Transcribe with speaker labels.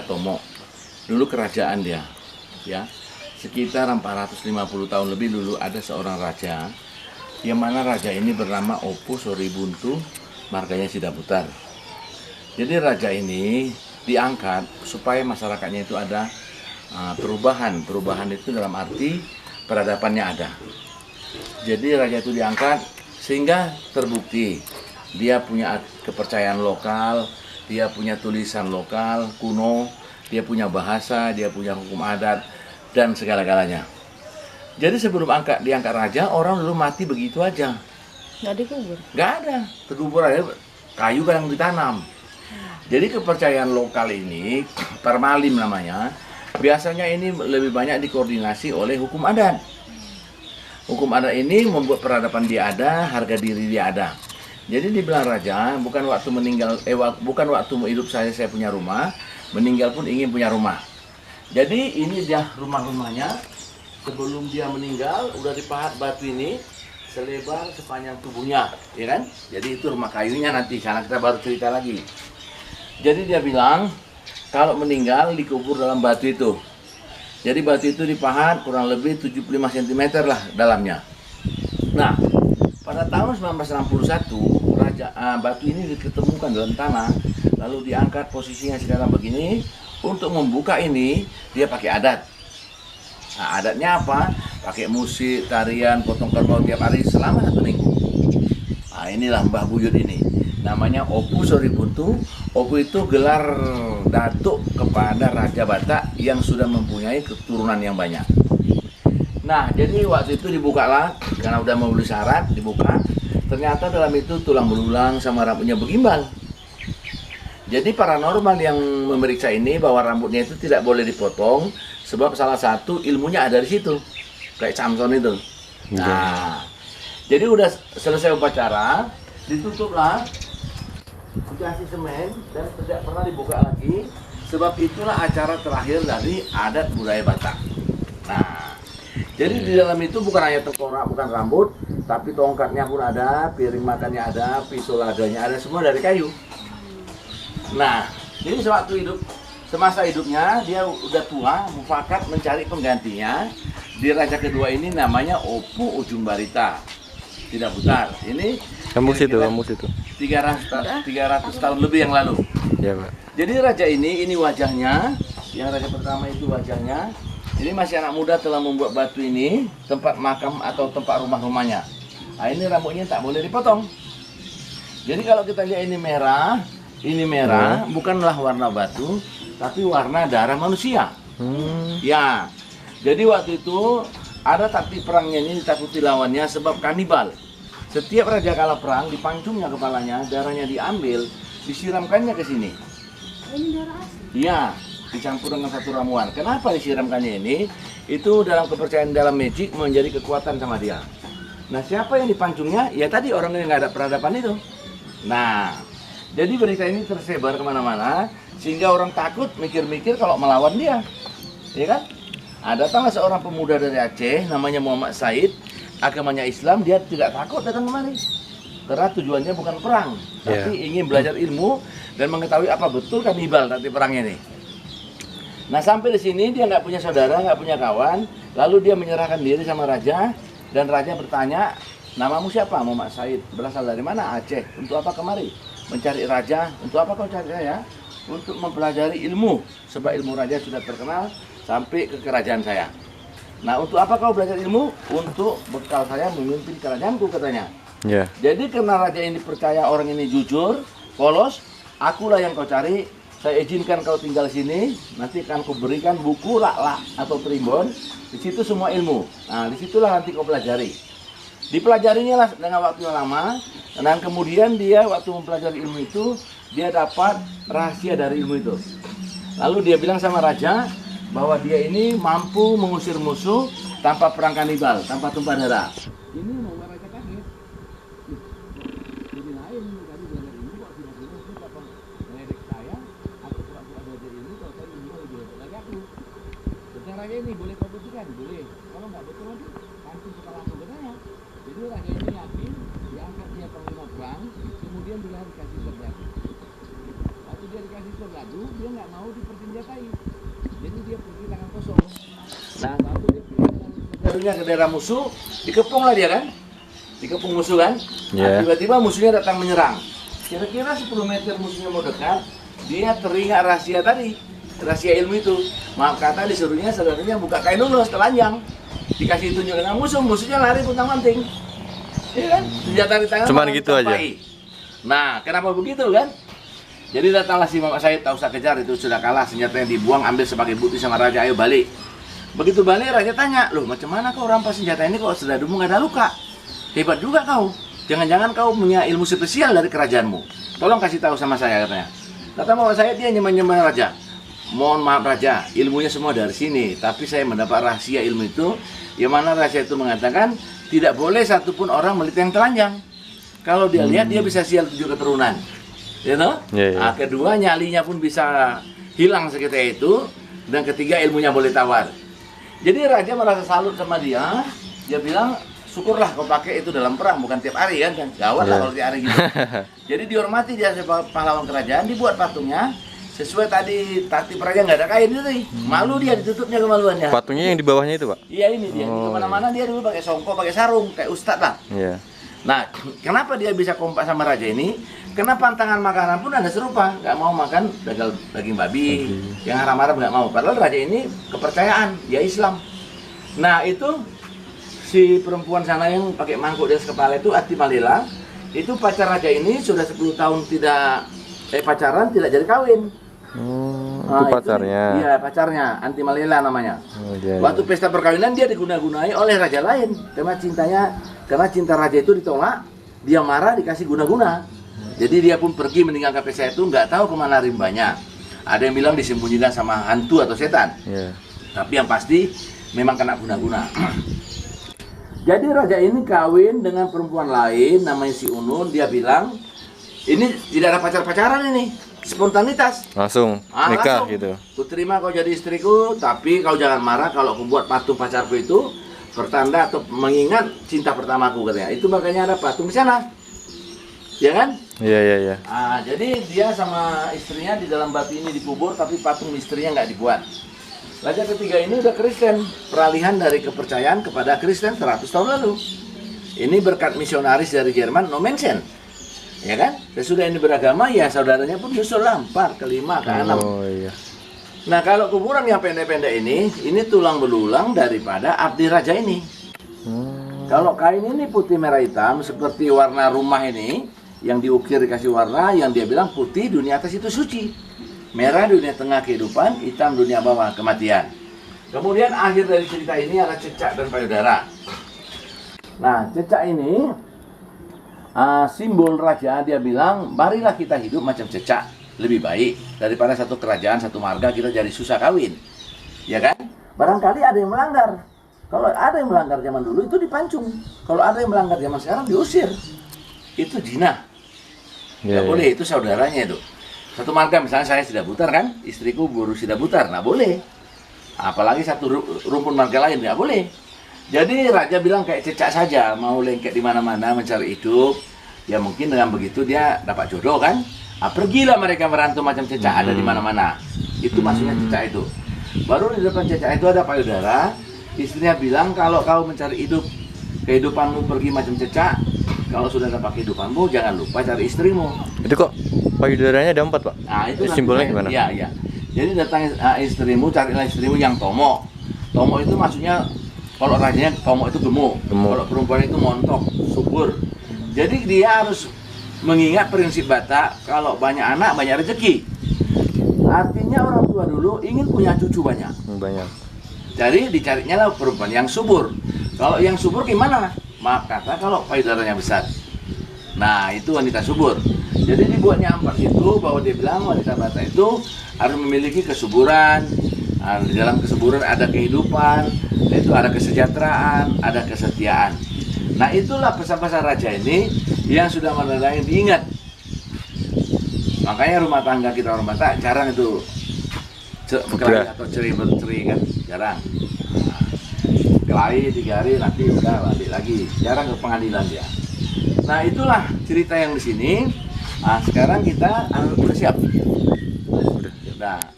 Speaker 1: Tomo. Dulu kerajaan dia, ya. Sekitar 450 tahun lebih dulu ada seorang raja, yang mana raja ini bernama Opu Soribuntu, marganya Sidaputar. Jadi raja ini diangkat supaya masyarakatnya itu ada perubahan. Perubahan itu dalam arti peradabannya ada. Jadi raja itu diangkat sehingga terbukti dia punya kepercayaan lokal, dia punya tulisan lokal kuno, dia punya bahasa, dia punya hukum adat dan segala-galanya. Jadi sebelum diangkat raja, orang dulu mati begitu aja.
Speaker 2: Nggak dikubur?
Speaker 1: Nggak ada, terkubur aja, kayu yang ditanam. Jadi kepercayaan lokal ini, permalim namanya, biasanya ini lebih banyak dikoordinasi oleh hukum adat. Hukum adat ini membuat peradaban dia ada, harga diri dia ada. Jadi dibilang raja, bukan waktu meninggal, bukan waktu hidup saya punya rumah, meninggal pun ingin punya rumah. Jadi ini dia rumah-rumahnya, sebelum dia meninggal, udah dipahat batu ini, selebar sepanjang tubuhnya, ya kan? Jadi itu rumah kayunya nanti, karena kita baru cerita lagi. Jadi dia bilang, kalau meninggal dikubur dalam batu itu. Jadi batu itu dipahat kurang lebih 75 cm lah dalamnya. Nah, pada tahun 1961, batu ini diketemukan dalam tanah, lalu diangkat posisinya sekarang begini. Untuk membuka ini, dia pakai adat. Nah, adatnya apa? Pakai musik, tarian, potong kerbau tiap hari selama 1 minggu. Nah, inilah Mbah Buyut ini. Namanya Opu Soribuntu. Opu itu gelar datuk kepada Raja Batak yang sudah mempunyai keturunan yang banyak. Nah, jadi waktu itu dibukalah, karena udah memenuhi syarat, dibuka. Ternyata dalam itu tulang belulang sama rambutnya bergimbal. Jadi paranormal yang memeriksa ini bahwa rambutnya itu tidak boleh dipotong, sebab salah satu ilmunya ada di situ, kayak Samson itu. Nah, jadi udah selesai upacara, ditutuplah, dikasih semen dan tidak pernah dibuka lagi, sebab itulah acara terakhir dari adat budaya Batak. Nah, jadi di dalam itu bukan hanya tengkorak, bukan rambut, tapi tongkatnya pun ada, piring makannya ada, pisau ladanya ada, semua dari kayu. Nah, jadi semasa hidupnya dia udah tua, mufakat mencari penggantinya. Di raja kedua ini namanya Opu Ujung Barita Sidaputar. Ini
Speaker 3: kamus itu
Speaker 1: 300 tahun lebih yang lalu.
Speaker 3: Ya, Pak.
Speaker 1: Jadi raja ini wajahnya, yang raja pertama itu wajahnya. Ini masih anak muda telah membuat batu ini tempat makam atau tempat rumah-rumahnya. Nah, ini rambutnya tak boleh dipotong. Jadi kalau kita lihat ini merah, bukanlah warna batu, tapi warna darah manusia. Ya, jadi waktu itu ada taktik perangnya ini, ditakuti lawannya sebab kanibal. Setiap raja kalah perang, dipancungnya kepalanya, darahnya diambil, disiramkannya ke sini.
Speaker 2: Ini darah asli?
Speaker 1: Iya, dicampur dengan satu ramuan. Kenapa disiramkannya ini? Itu dalam kepercayaan dalam magic menjadi kekuatan sama dia. Nah, siapa yang dipancungnya? Ya tadi orang yang nggak ada peradaban itu. Nah, jadi berita ini tersebar kemana-mana, sehingga orang takut mikir-mikir kalau melawan dia. Ya kan? Datanglah seorang pemuda dari Aceh, namanya Muhammad Said, agamanya Islam, dia tidak takut datang kemari. Karena tujuannya bukan perang, tapi ingin belajar ilmu dan mengetahui apa betul kanibal nanti perangnya nih. Nah, sampai di sini dia nggak punya saudara, nggak punya kawan, lalu dia menyerahkan diri sama raja, dan raja bertanya, namamu siapa? Muhammad Said. Berasal dari mana? Aceh. Untuk apa kemari? Mencari raja. Untuk apa kau cari saya? Untuk mempelajari ilmu, sebab ilmu raja sudah terkenal sampai ke kerajaan saya. Nah, untuk apa kau belajar ilmu? Untuk bekal saya memimpin kerajaanku, katanya. Jadi karena raja ini percaya orang ini jujur, polos, akulah yang kau cari. Saya izinkan kau tinggal sini, nanti akan kau berikan buku lakla atau primbon. Di situ semua ilmu. Nah, disitulah nanti kau pelajari. Dipelajarinya lah dengan waktu yang lama, dan kemudian dia waktu mempelajari ilmu itu, dia dapat rahasia dari ilmu itu. Lalu dia bilang sama raja bahwa dia ini mampu mengusir musuh tanpa perang kanibal, tanpa tumpah darah. Ini membuat raja kaget. Jadi lain, tadi belajar ilmu kok tiba-tiba apa meledek saya, atau pura-pura belajar ilmu kalau saya ilmu lebih hebat lagi aku. Tentang raja ini boleh kau buktikan? Boleh. Kalau nggak betul nanti langsung kita langsung ke saya. Jadi raja ini yakin, diangkat dia panglima perang, kemudian dia dikasih serda. Waktu waktu dia dikasih tornado, dia nggak mau dipersenjatai. Jadi dia pergi tangan kosong. Nah, waktu dia pergi tornadonya ke daerah musuh, dikepung lah dia kan? Dikepung musuh kan? Nah, tiba-tiba musuhnya datang menyerang. Kira-kira 10 meter musuhnya mau dekat, dia teringat rahasia tadi, rahasia ilmu itu. Maaf kata disuruhnya saudaranya buka kain dulu, telanjang. Dikasih tunjuk dengan musuh, musuhnya lari puntang-panting. Iya kan? Senjata di tangan.
Speaker 3: Cuman gitu aja.
Speaker 1: Nah, kenapa begitu kan? Jadi datanglah si Mama Said, tak usah kejar, itu sudah kalah, senjatanya dibuang, ambil sebagai bukti sama raja, ayo balik. Begitu balik, raja tanya, loh macam mana kau rampas senjata ini kok saudaramu nggak ada luka? Hebat juga kau, jangan-jangan kau punya ilmu spesial dari kerajaanmu. Tolong kasih tahu sama saya, katanya. Kata Mama Said, dia nyembah-nyembah raja. Mohon maaf raja, ilmunya semua dari sini, tapi saya mendapat rahasia ilmu itu, yang mana rahasia itu mengatakan, tidak boleh satupun orang melihat yang telanjang. Kalau dia lihat, dia bisa sial 7 keturunan. You know? Nah, kedua, nyalinya pun bisa hilang seketika itu. Dan ketiga, ilmunya boleh tawar. Jadi raja merasa salut sama dia. Dia bilang, syukurlah kau pakai itu dalam perang, bukan tiap hari kan. Gawat lah kalau tiap hari gitu. Jadi dihormati dia sebagai pahlawan kerajaan, dibuat patungnya. Sesuai tadi tertib raja nggak ada kain itu. Malu dia, ditutupnya kemaluannya.
Speaker 3: Patungnya yang di bawahnya itu, Pak?
Speaker 1: Iya, ini dia. Kemana-mana dia dulu pakai songkok, pakai sarung, kayak ustadz lah.
Speaker 3: Iya.
Speaker 1: Nah, kenapa dia bisa kompak sama raja ini? Karena pantangan makanan pun ada serupa, nggak mau makan daging babi, yang haram-haram nggak mau. Padahal raja ini kepercayaan, dia Islam. Nah itu si perempuan sana yang pakai mangkuk di atas kepala itu Ati Malila, itu pacar raja ini sudah 10 tahun tidak pacaran, tidak jadi kawin.
Speaker 3: Itu pacarnya.
Speaker 1: Iya, pacarnya, Anti Malila namanya.
Speaker 3: Iya.
Speaker 1: Waktu pesta perkawinan dia diguna-gunai oleh raja lain karena cinta raja itu ditolak, dia marah dikasih guna-guna. Jadi dia pun pergi meninggalkan pesta itu, nggak tahu kemana rimbanya. Ada yang bilang disembunyikan sama hantu atau setan. Tapi yang pasti memang kena guna-guna. Jadi raja ini kawin dengan perempuan lain namanya si Unun. Dia bilang ini tidak ada pacar-pacaran ini, spontanitas.
Speaker 3: Langsung nikah
Speaker 1: langsung.
Speaker 3: gitu.
Speaker 1: Ku terima kau jadi istriku, tapi kau jangan marah kalau aku buat patung pacarku itu pertanda atau mengingat cinta pertamaku, katanya. Itu makanya ada patung di sana. Ya kan?
Speaker 3: Iya.
Speaker 1: Jadi dia sama istrinya di dalam batu ini dikubur, tapi patung istrinya nggak dibuat. Raja ketiga ini udah Kristen, peralihan dari kepercayaan kepada Kristen 100 tahun lalu. Ini berkat misionaris dari Jerman, no mention. Ya kan? Sesudah ini beragama, ya saudaranya pun nyusul lah, 4, ke 5, ke 6.
Speaker 3: Oh iya.
Speaker 1: Nah kalau kuburan yang pendek-pendek ini tulang belulang daripada abdi raja ini. Kalau kain ini putih merah hitam, seperti warna rumah ini, yang diukir dikasih warna, yang dia bilang putih dunia atas itu suci, merah dunia tengah kehidupan, hitam dunia bawah kematian. Kemudian akhir dari cerita ini ada cecak dan payudara. Nah cecak ini simbol raja, dia bilang marilah kita hidup macam cecak, lebih baik daripada satu kerajaan, satu marga kita jadi susah kawin. Ya kan? Barangkali ada yang melanggar. Kalau ada yang melanggar zaman dulu itu dipancung. Kalau ada yang melanggar zaman sekarang diusir. Itu zina. Nggak boleh, itu saudaranya itu. Satu marga, misalnya saya Sida Butar kan, istriku Buru Sida Butar, nggak boleh. Apalagi satu rumpun marga lain, nggak boleh. Jadi raja bilang kayak cecak saja, mau lengket di mana-mana mencari hidup. Ya mungkin dengan begitu dia dapat jodoh kan. Pergilah mereka merantau macam cecak, ada di mana-mana. Itu maksudnya cecak itu. Baru di depan cecak itu ada payudara. Istrinya bilang kalau kau mencari hidup, kehidupanmu pergi macam cecak. Kalau sudah dapat kehidupanmu, jangan lupa cari istrimu.
Speaker 3: Itu kok payudaranya ada 4, Pak?
Speaker 1: Nah, itu
Speaker 3: simbolnya gimana?
Speaker 1: Iya. Jadi datang istrimu, carilah istrimu yang tomo. Tomo itu maksudnya, kalau rajanya tomo itu gemuk. Kalau perempuan itu montok, subur. Jadi dia harus mengingat prinsip Batak, kalau banyak anak, banyak rezeki. Artinya orang tua dulu ingin punya cucu banyak. Jadi dicarinya lah perempuan yang subur. Kalau yang subur gimana? Maaf kata kalau payudaranya besar. Nah itu wanita subur. Jadi dibuatnya ampas itu bahwa dia bilang wanita Batak itu harus memiliki kesuburan. Di dalam kesuburan ada kehidupan, itu ada kesejahteraan, ada kesetiaan. Nah itulah pesan-pesan raja ini yang sudah menandai diingat. Makanya rumah tangga kita orang Batak jarang itu berkelahi atau ceri kan, jarang. Kelahi 3 hari nanti udah balik lagi, jarang ke pengadilan dia. Nah itulah cerita yang di sini. Sekarang kita udah siap. Nah, ada